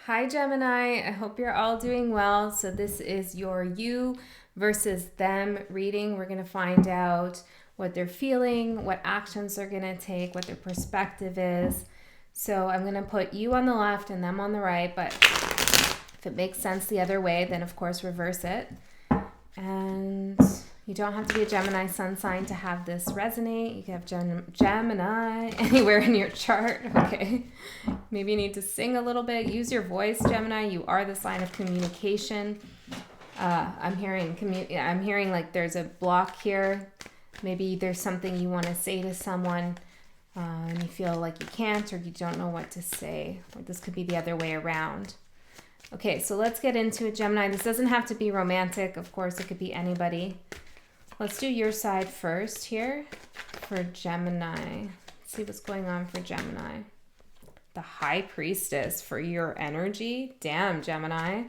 Hi, Gemini. I hope you're all doing well. So this is your you versus them reading. We're going to find out what they're feeling, what actions they're going to take, what their perspective is. So I'm going to put you on the left and them on the right, but if it makes sense the other way, then of course reverse it. And you don't have to be a Gemini sun sign to have this resonate. You can have Gemini anywhere in your chart. Okay. Maybe you need to sing a little bit. Use your voice, Gemini. You are the sign of communication. I'm hearing like there's a block here. Maybe there's something you want to say to someone and you feel like you can't or you don't know what to say. Or this could be the other way around. Okay, so let's get into it, Gemini. This doesn't have to be romantic. Of course, it could be anybody. Let's do your side first here for Gemini. Let's see what's going on for Gemini. The High Priestess for your energy. Damn, Gemini.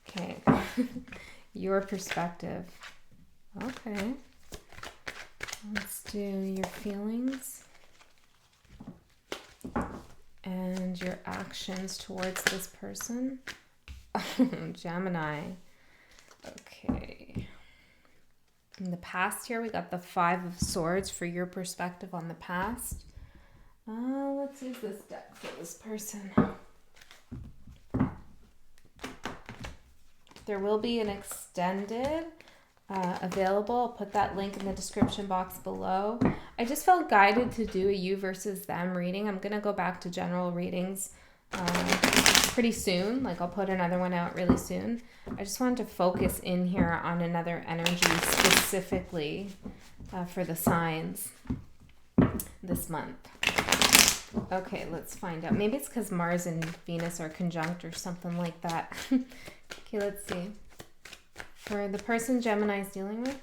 Okay. Your perspective. Okay. Let's do your feelings and your actions towards this person. Gemini. Okay. In the past here, we got the 5 of Swords for your perspective on the past. Let's use this deck for this person. There will be an extended available. I'll put that link in the description box below. I just felt guided to do a you versus them reading. I'm going to go back to general readings pretty soon. Like I'll put another one out really soon. I just wanted to focus in here on another energy specifically for the signs this month. Okay, let's find out. Maybe it's because Mars and Venus are conjunct or something like that. Okay, let's see. For the person Gemini is dealing with,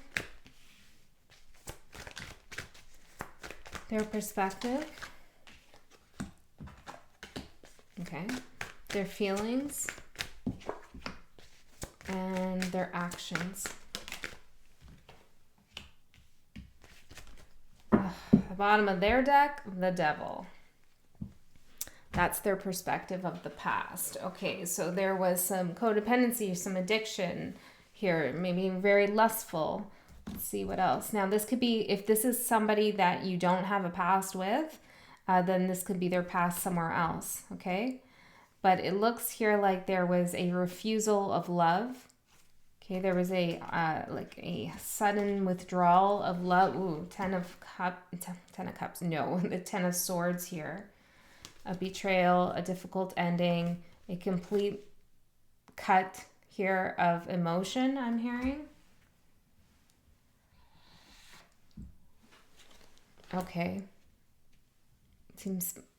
their perspective, okay, their feelings, and their actions. The bottom of their deck, the Devil. That's their perspective of the past. Okay, so there was some codependency, some addiction here, maybe very lustful. Let's see what else. Now, this could be, if this is somebody that you don't have a past with, then this could be their past somewhere else, okay? But it looks here like there was a refusal of love. Okay, there was a like a sudden withdrawal of love. Ooh, Ten of Cups. No, the 10 of Swords here. A betrayal, a difficult ending, a complete cut here of emotion, I'm hearing. Okay.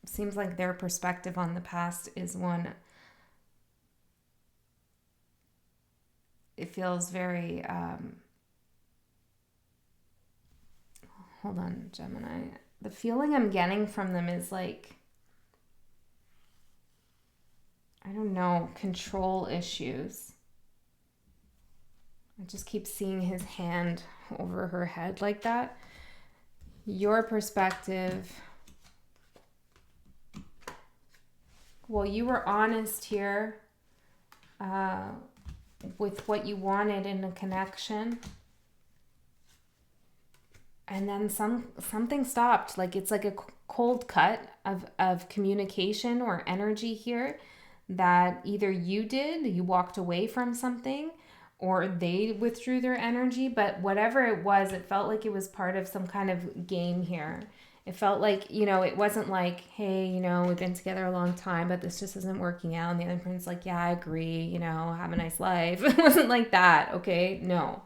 Seems like their perspective on the past is one. It feels very hold on, Gemini. The feeling I'm getting from them is like, I don't know, control issues. I just keep seeing his hand over her head like that. Your perspective. Well, you were honest here with what you wanted in a connection. And then something stopped. Like it's like a cold cut of communication or energy here that either you walked away from something, or they withdrew their energy. But whatever it was, it felt like it was part of some kind of game here. It felt like, it wasn't like, hey, we've been together a long time, but this just isn't working out. And the other person's like, yeah, I agree, have a nice life. It wasn't like that, okay? No.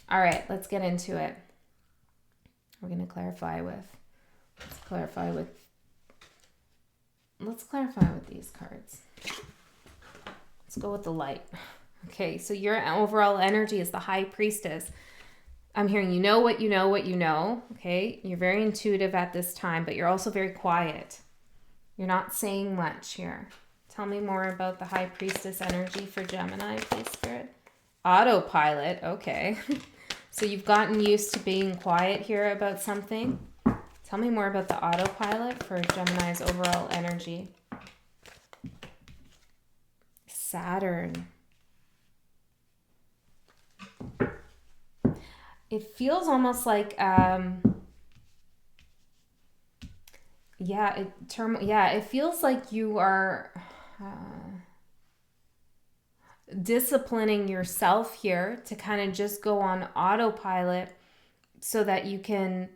All right, let's get into it. We're going to clarify with these cards. Let's go with the light. Okay, so your overall energy is the High Priestess. I'm hearing you know what you know, okay? You're very intuitive at this time, but you're also very quiet. You're not saying much here. Tell me more about the High Priestess energy for Gemini, please, Spirit. Autopilot, okay. So you've gotten used to being quiet here about something. Tell me more about the autopilot for Gemini's overall energy. Saturn. It feels almost like, it feels like you are disciplining yourself here to kind of just go on autopilot so that you can,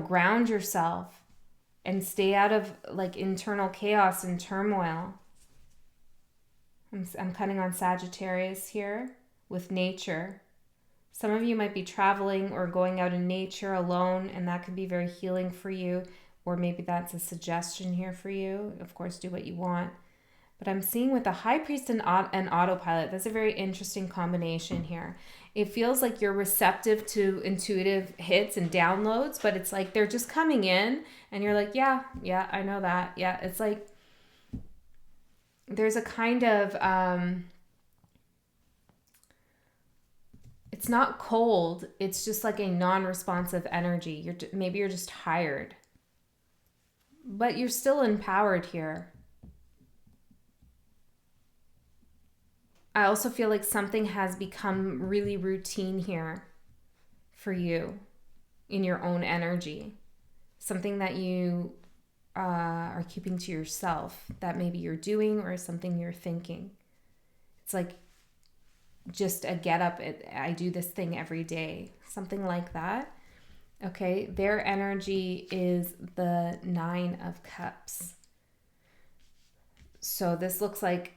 ground yourself and stay out of like internal chaos and turmoil. I'm cutting on Sagittarius here with nature. Some of you might be traveling or going out in nature alone, and that could be very healing for you, or maybe that's a suggestion here for you. Of course, do what you want. But I'm seeing with the High Priest and autopilot, that's a very interesting combination here. It feels like you're receptive to intuitive hits and downloads, but it's like they're just coming in and you're like, yeah, I know that. Yeah, it's like there's a kind of, it's not cold. It's just like a non-responsive energy. Maybe you're just tired, but you're still empowered here. I also feel like something has become really routine here for you in your own energy. Something that you are keeping to yourself that maybe you're doing or something you're thinking. It's like just a get up, I do this thing every day. Something like that. Okay, their energy is the 9 of Cups. So this looks like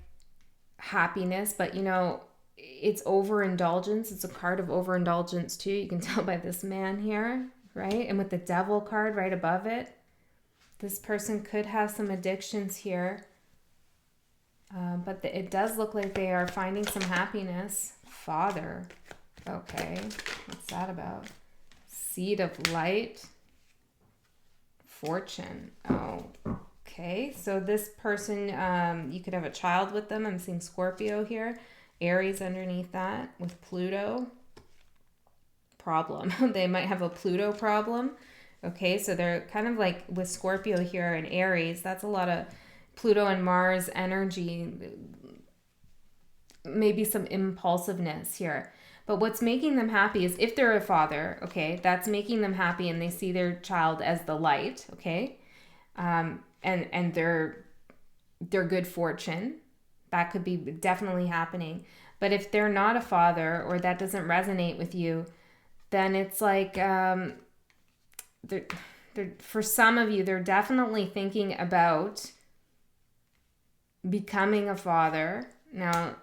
happiness, but it's overindulgence. It's a card of overindulgence too. You can tell by this man here, right? And with the Devil card right above it, this person could have some addictions here, but it does look like they are finding some happiness. Father, okay, what's that about? Seed of light, fortune. Oh, okay, so this person, you could have a child with them. I'm seeing Scorpio here. Aries underneath that with Pluto. Problem. They might have a Pluto problem. Okay, so they're kind of like with Scorpio here and Aries. That's a lot of Pluto and Mars energy. Maybe some impulsiveness here. But what's making them happy is if they're a father, okay, that's making them happy and they see their child as the light, okay? And they're good fortune. That could be definitely happening. But if they're not a father or that doesn't resonate with you, then it's like for some of you, they're definitely thinking about becoming a father. Now,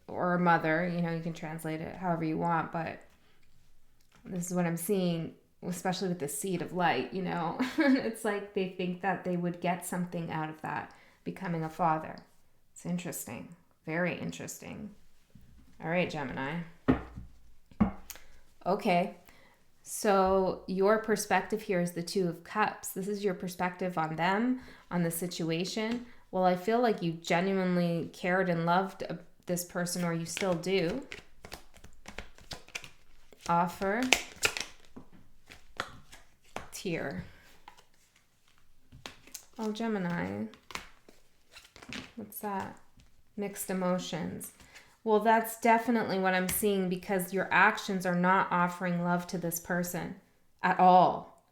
or a mother, you can translate it however you want, but this is what I'm seeing, especially with the seed of light, it's like they think that they would get something out of that, becoming a father. It's interesting. Very interesting. All right, Gemini. Okay. So your perspective here is the 2 of Cups. This is your perspective on them, on the situation. Well, I feel like you genuinely cared and loved this person, or you still do. Offer. Tear. Oh, Gemini. What's that? Mixed emotions. Well, that's definitely what I'm seeing, because your actions are not offering love to this person at all.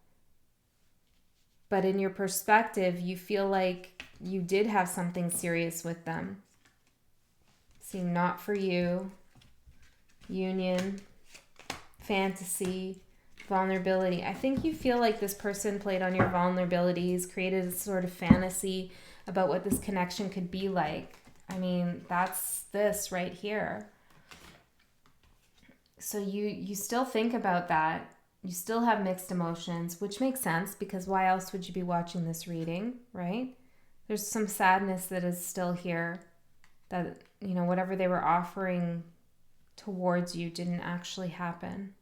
But in your perspective, you feel like you did have something serious with them. Seeing not for you, union, fantasy, vulnerability. I think you feel like this person played on your vulnerabilities, created a sort of fantasy about what this connection could be like. I mean, that's this right here. So you still think about that. You still have mixed emotions, which makes sense, because why else would you be watching this reading, right? There's some sadness that is still here, that, whatever they were offering towards you didn't actually happen.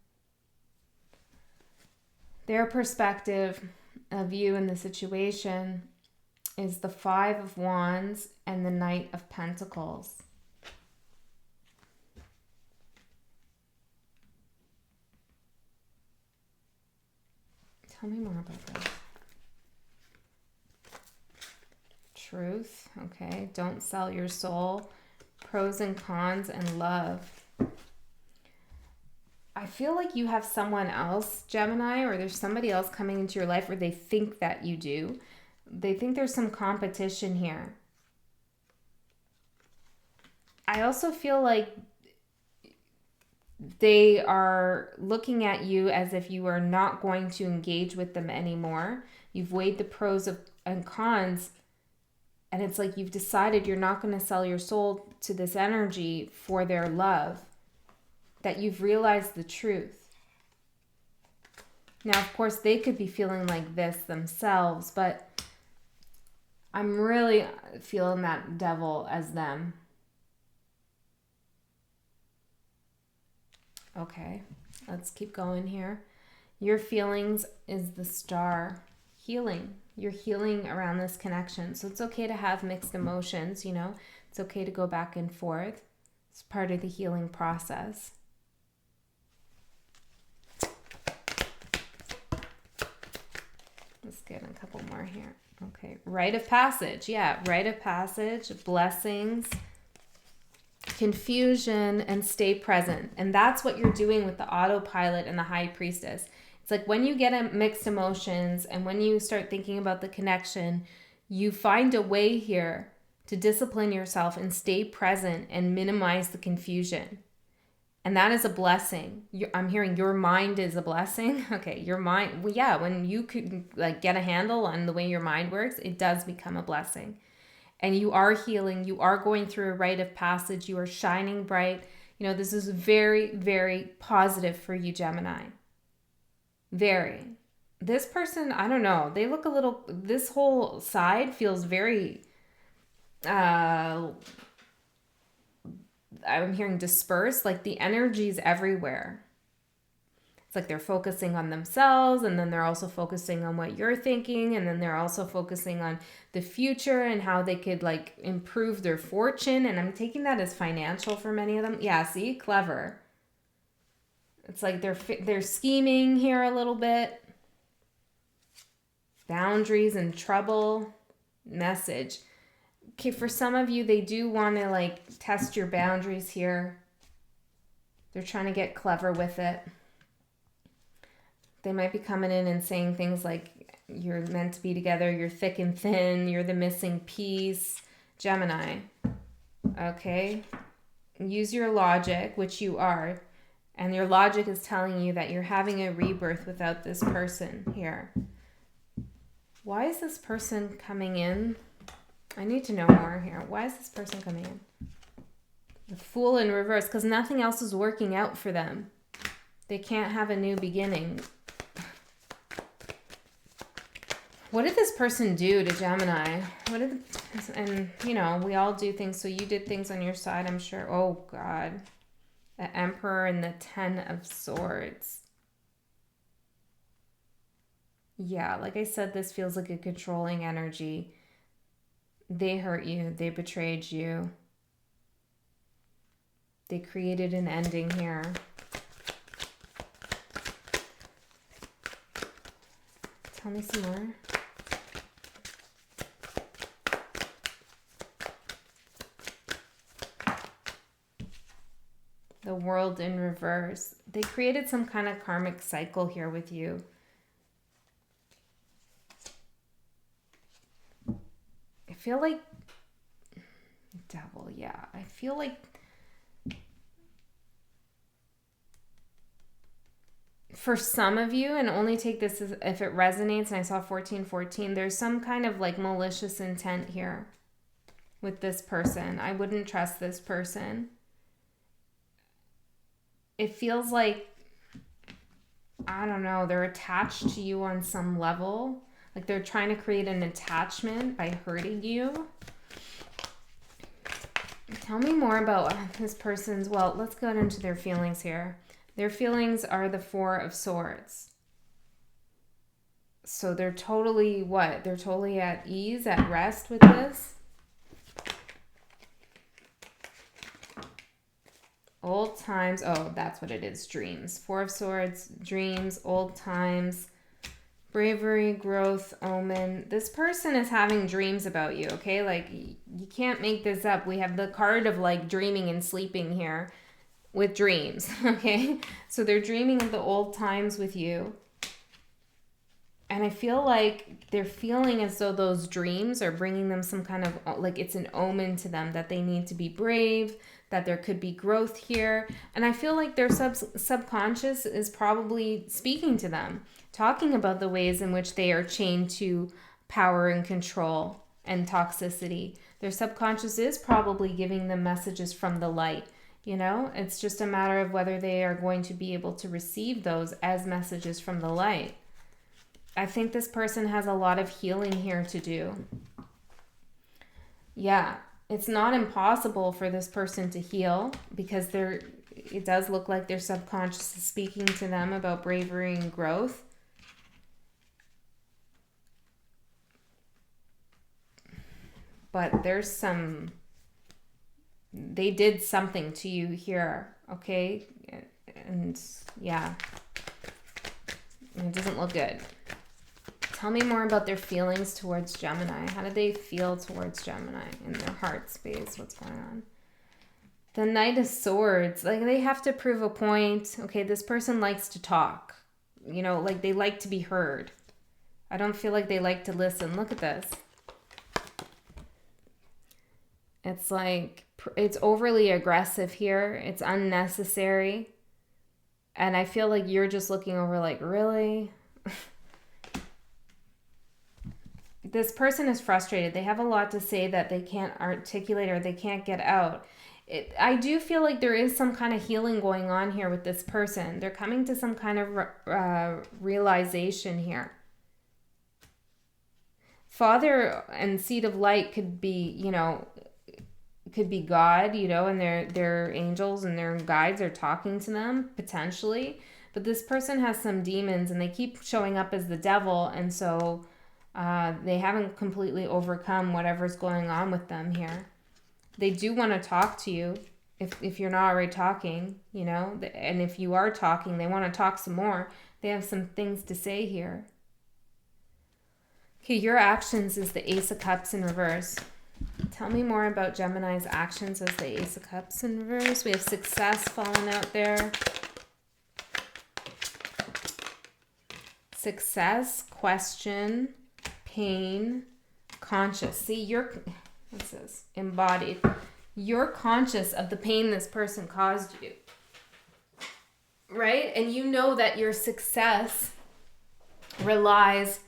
Their perspective of you in the situation is the 5 of Wands and the Knight of Pentacles. Tell me more about this. Truth. Okay. Don't sell your soul. Pros and cons and love. I feel like you have someone else, Gemini, or there's somebody else coming into your life, or they think that you do. They think there's some competition here. I also feel like they are looking at you as if you are not going to engage with them anymore. You've weighed the pros and cons, and it's like you've decided you're not going to sell your soul to this energy for their love, that you've realized the truth. Now, of course, they could be feeling like this themselves, but I'm really feeling that devil as them. Okay, let's keep going here. Your feelings is the star. Healing. You're healing around this connection. So it's okay to have mixed emotions, you know. It's okay to go back and forth. It's part of the healing process. Let's get a couple more here. Okay, rite of passage. Yeah, rite of passage, blessings, confusion, and stay present. And that's what you're doing with the autopilot and the high priestess. It's like when you get mixed emotions and when you start thinking about the connection, you find a way here to discipline yourself and stay present and minimize the confusion. And that is a blessing. I'm hearing your mind is a blessing. Okay, your mind, well, yeah, when you could like get a handle on the way your mind works, it does become a blessing. And you are healing. You are going through a rite of passage. You are shining bright. You know, this is very, very positive for you, Gemini. Very. This person, I don't know. They look a little, this whole side feels very, I'm hearing dispersed. Like the energy's everywhere. It's like they're focusing on themselves, and then they're also focusing on what you're thinking, and then they're also focusing on the future and how they could like improve their fortune. And I'm taking that as financial for many of them. Yeah, see, clever. It's like they're scheming here a little bit. Boundaries and trouble. Message. Okay, for some of you, they do want to like test your boundaries here. They're trying to get clever with it. They might be coming in and saying things like, you're meant to be together, you're thick and thin, you're the missing piece. Gemini. Okay? Use your logic, which you are. And your logic is telling you that you're having a rebirth without this person here. Why is this person coming in? I need to know more here. Why is this person coming in? The Fool in reverse, because nothing else is working out for them. They can't have a new beginning. What did this person do to Gemini? And, you know, we all do things. So you did things on your side, I'm sure. Oh, God. The Emperor and the Ten of Swords. Yeah, like I said, this feels like a controlling energy. They hurt you. They betrayed you. They created an ending here. Tell me some more. The World in reverse. They created some kind of karmic cycle here with you. I feel like Devil, yeah. I feel like for some of you, and only take this as if it resonates, and I saw 1414, there's some kind of like malicious intent here with this person. I wouldn't trust this person. It feels like, I don't know, they're attached to you on some level. Like they're trying to create an attachment by hurting you. Tell me more about this person's, well, let's go into their feelings here. Their feelings are the Four of Swords. So they're totally what? They're totally at ease, at rest with this. Old times. Oh, that's what it is. Dreams. Four of Swords, dreams, old times, Bravery, growth, omen. This person is having dreams about you, okay? Like, you can't make this up. We have the card of, like, dreaming and sleeping here with dreams, okay? So they're dreaming of the old times with you. And I feel like they're feeling as though those dreams are bringing them some kind of, like, it's an omen to them that they need to be brave, that there could be growth here. And I feel like their subconscious is probably speaking to them, talking about the ways in which they are chained to power and control and toxicity. Their subconscious is probably giving them messages from the light. You know, it's just a matter of whether they are going to be able to receive those as messages from the light. I think this person has a lot of healing here to do. Yeah, it's not impossible for this person to heal because it does look like their subconscious is speaking to them about bravery and growth. But they did something to you here, okay? And yeah, it doesn't look good. Tell me more about their feelings towards Gemini. How do they feel towards Gemini in their heart space? What's going on? The Knight of Swords. Like, they have to prove a point. Okay, this person likes to talk. You know, like, they like to be heard. I don't feel like they like to listen. Look at this. It's like, it's overly aggressive here. It's unnecessary. And I feel like you're just looking over like, really? This person is frustrated. They have a lot to say that they can't articulate or they can't get out. I do feel like there is some kind of healing going on here with this person. They're coming to some kind of realization here. Father and seed of light could be, you know, could be God, you know, and their angels and their guides are talking to them, potentially. But this person has some demons and they keep showing up as the devil, and so they haven't completely overcome whatever's going on with them here. They do want to talk to you if you're not already talking, you know, and if you are talking, they want to talk some more. They have some things to say here. Okay, your actions is the Ace of Cups in reverse. Tell me more about Gemini's actions as the Ace of Cups in reverse. We have success falling out there. Success, question, pain, conscious. See, what's this? Embodied. You're conscious of the pain this person caused you. Right? And you know that your success relies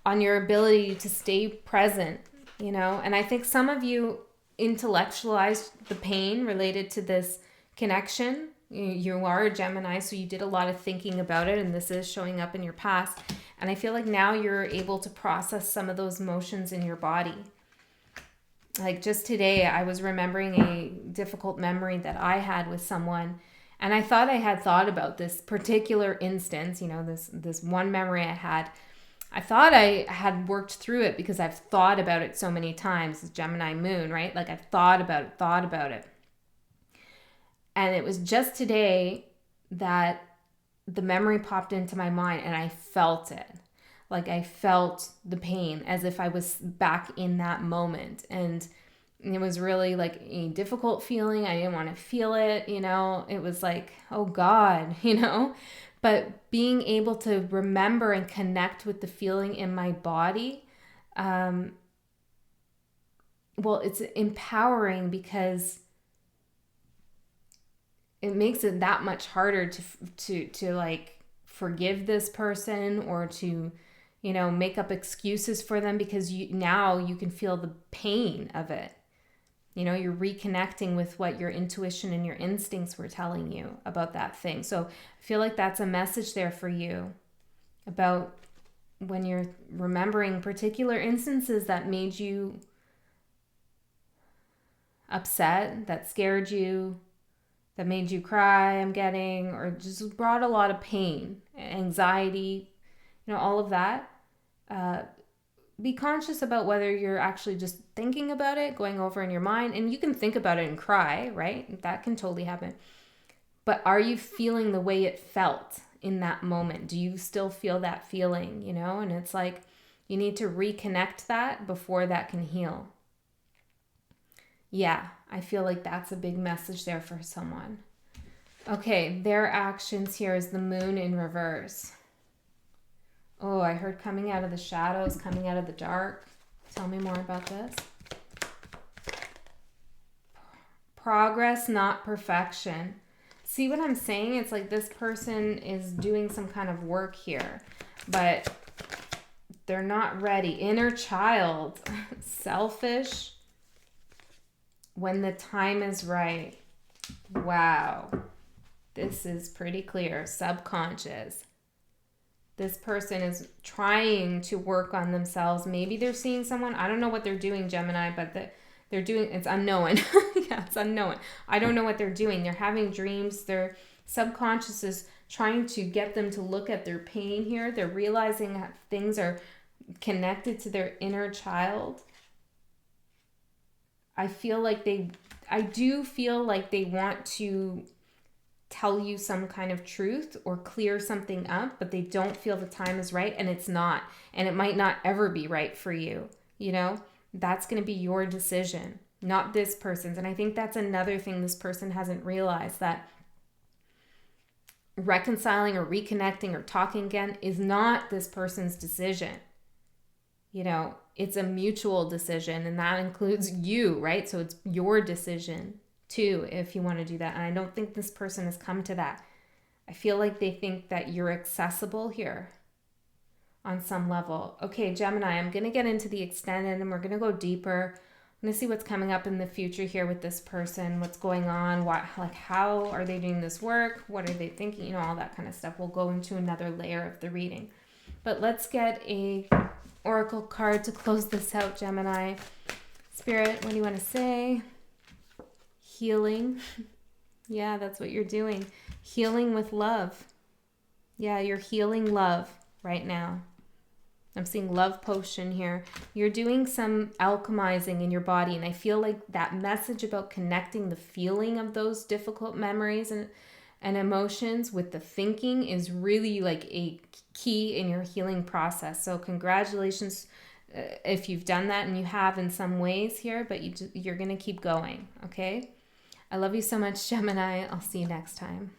on your ability to stay present, you know? And I think some of you intellectualized the pain related to this connection. You are a Gemini, so you did a lot of thinking about it, and this is showing up in your past. And I feel like now you're able to process some of those emotions in your body. Like just today, I was remembering a difficult memory that I had with someone, and I thought I had thought about this particular instance, you know, this one memory I had. I thought I had worked through it because I've thought about it so many times. It's Gemini moon, right? Like I've thought about it. And it was just today that the memory popped into my mind and I felt it. Like I felt the pain as if I was back in that moment. And it was really like a difficult feeling. I didn't want to feel it, you know. It was like, oh God, you know. But being able to remember and connect with the feeling in my body, well, it's empowering because it makes it that much harder to like forgive this person or to, you know, make up excuses for them, because now you can feel the pain of it. You know, you're reconnecting with what your intuition and your instincts were telling you about that thing. So I feel like that's a message there for you about when you're remembering particular instances that made you upset, that scared you, that made you cry, or just brought a lot of pain, anxiety, you know, all of that. Be conscious about whether you're actually just thinking about it, going over in your mind, and you can think about it and cry, right? That can totally happen. But are you feeling the way it felt in that moment? Do you still feel that feeling, you know? And it's like you need to reconnect that before that can heal. Yeah, I feel like that's a big message there for someone. Okay, their actions here is the moon in reverse. Oh, I heard coming out of the shadows, coming out of the dark. Tell me more about this. Progress, not perfection. See what I'm saying? It's like this person is doing some kind of work here, but they're not ready. Inner child, selfish, when the time is right. Wow. This is pretty clear. Subconscious. This person is trying to work on themselves. Maybe they're seeing someone. I don't know what they're doing, Gemini, but they're doing, it's unknown. Yeah, it's unknown. I don't know what they're doing. They're having dreams. Their subconscious is trying to get them to look at their pain here. They're realizing that things are connected to their inner child. I do feel like they want to tell you some kind of truth or clear something up, but they don't feel the time is right, and it's not. And it might not ever be right for you, you know? That's going to be your decision, not this person's. And I think that's another thing this person hasn't realized, that reconciling or reconnecting or talking again is not this person's decision. You know, it's a mutual decision, and that includes you, right? So it's your decision too, if you want to do that. And I don't think this person has come to that. I feel like they think that you're accessible here on some level. Okay, Gemini, I'm going to get into the extended and we're going to go deeper. I'm going to see what's coming up in the future here with this person, what's going on, how are they doing this work? What are they thinking? You know, all that kind of stuff. We'll go into another layer of the reading. But let's get a oracle card to close this out, Gemini. Spirit, what do you want to say? Healing. Yeah, that's what you're doing. Healing with love. Yeah, you're healing love right now. I'm seeing love potion here. You're doing some alchemizing in your body, and I feel like that message about connecting the feeling of those difficult memories and emotions with the thinking is really like a key in your healing process. So congratulations if you've done that, and you have in some ways here, but you're going to keep going, okay? I love you so much, Gemini. I'll see you next time.